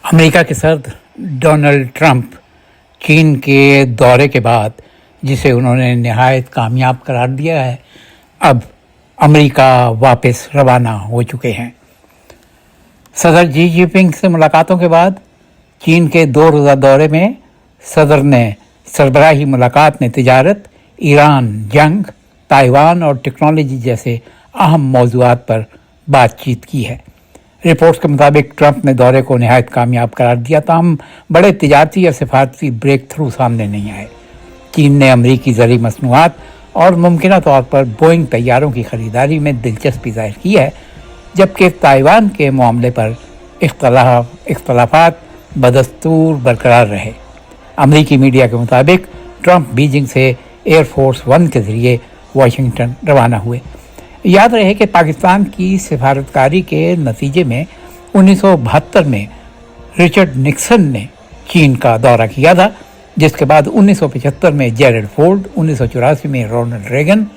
America के सदर Donald Trump चीन के दौरे के बाद, जिसे उन्होंने निहायत कामयाब करार दिया है, अब अमेरिका वापस रवाना हो चुके हैं। सदर जी जिनपिंग से मुलाकातों के बाद चीन के 2 रोज़ा दौरे में सदर ने सरबराही मुलाकात में तिजारत, ईरान, जंग, ताइवान और टेक्नोलॉजी जैसे अहम मौज़ूआत पर बातचीत की है। रिपोर्ट्स के मुताबिक ट्रंप ने दौरे को निहायत कामयाब करार दिया, ताहम बड़े तिजारती या सिफारती ब्रेक थ्रू सामने नहीं आए। चीन ने अमरीकी ज़रूरी मसनूआत और मुमकिन तौर पर बोइंग तैयारों की खरीदारी में दिलचस्पी जाहिर की है, जबकि ताइवान के मामले पर इख्तलाफात बदस्तूर बरकरार रहे। अमरीकी मीडिया के मुताबिक ट्रंप बीजिंग से एयरफोर्स 1 के ज़रिए वाशिंगटन रवाना हुए। याद रहे कि पाकिस्तान की सिफारतकारी के नतीजे में 1972 में रिचर्ड निक्सन ने चीन का दौरा किया था, जिसके बाद 1975 में जेरड फोर्ड, 1984 में रोनाल्ड रेगन,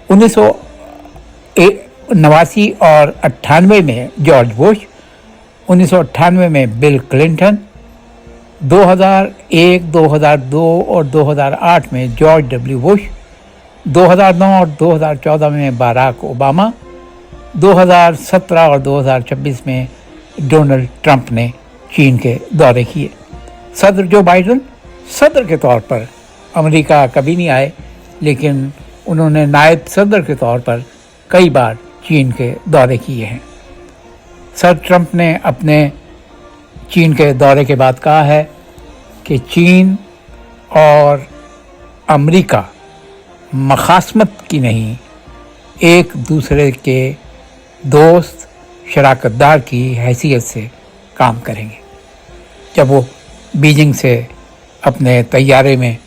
1989 और 98 में जॉर्ज बुश, 1998 में बिल क्लिंटन, 2001, 2002 और 2008 में जॉर्ज डब्ल्यू बुश, 2009 और 2014 में बाराक ओबामा, 2017 और 2026 में डोनाल्ड ट्रंप ने चीन के दौरे किए। सदर जो बाइडेन सदर के तौर पर अमेरिका कभी नहीं आए, लेकिन उन्होंने नायब सदर के तौर पर कई बार चीन के दौरे किए हैं। सर ट्रंप ने अपने चीन के दौरे के बाद कहा है कि चीन और अमेरिका मखासमत की नहीं, एक दूसरे के दोस्त शराकतदार की हैसियत से काम करेंगे। जब वो बीजिंग से अपने तैयारे में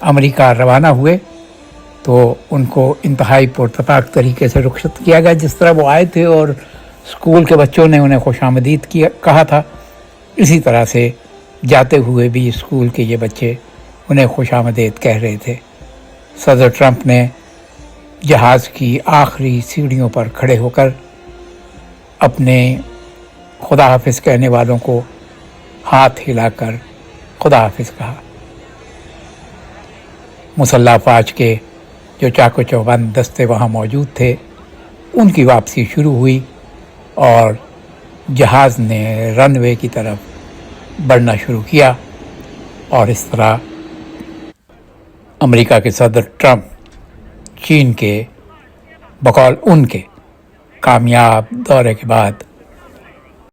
अमेरिका रवाना हुए तो उनको इंतहाई पुरतपाक तरीके से रुखसत किया गया। जिस तरह वो आए थे और स्कूल के बच्चों ने उन्हें खुशामदीद कहा था, इसी तरह से जाते हुए भी स्कूल के ये बच्चे उन्हें खुशामदीद कह रहे थे। सदर ट्रंप ने जहाज़ की आखिरी सीढ़ियों पर खड़े होकर अपने खुदा हाफिज़ कहने वालों को हाथ हिलाकर खुदा हाफिज़ कहा। मुसल्लह फ़ौज के जो चाको चौबंद दस्ते वहाँ मौजूद थे, उनकी वापसी शुरू हुई और जहाज़ ने रनवे की तरफ बढ़ना शुरू किया और इस तरह अमेरिका के सदर ट्रंप चीन के बकौल उनके कामयाब दौरे के बाद